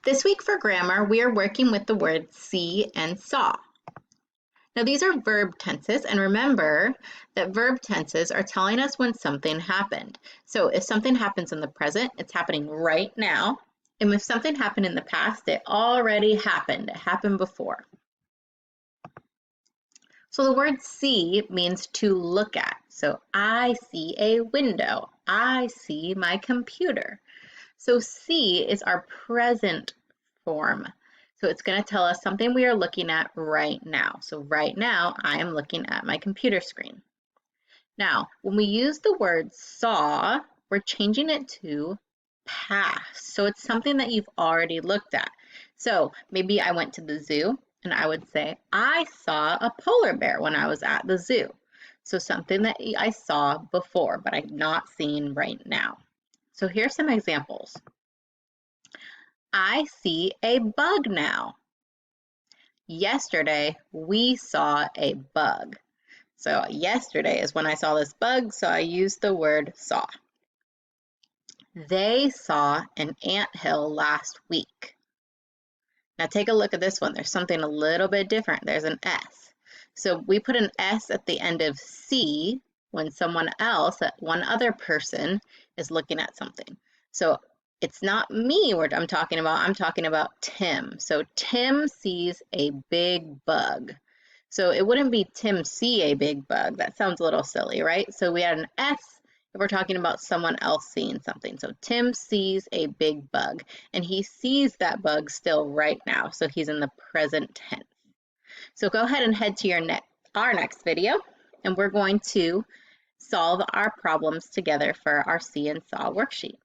This week for grammar, we are working with the words see and saw. Now these are verb tenses, and remember that verb tenses are telling us when something happened. So if something happens in the present, it's happening right now. And if something happened in the past, it already happened. It happened before. So the word see means to look at. So I see a window. I see my computer. So see is our present form. So it's going to tell us something we are looking at right now. So right now, I am looking at my computer screen. Now, when we use the word saw, we're changing it to past. So it's something that you've already looked at. So maybe I went to the zoo and I would say, I saw a polar bear when I was at the zoo. So something that I saw before, but I'm not seeing right now. So here's some examples. I see a bug now. Yesterday, we saw a bug. So yesterday is when I saw this bug, so I used the word saw. They saw an anthill last week. Now take a look at this one. There's something a little bit different. There's an S. So we put an S at the end of see when someone else, one other person, is looking at something. So it's not me I'm talking about Tim. So Tim sees a big bug. So it wouldn't be Tim see a big bug. That sounds a little silly, right? So we had an S if we're talking about someone else seeing something. So Tim sees a big bug, and he sees that bug still right now. So he's in the present tense. So go ahead and head to our next video, and we're going to solve our problems together for our see and saw worksheet.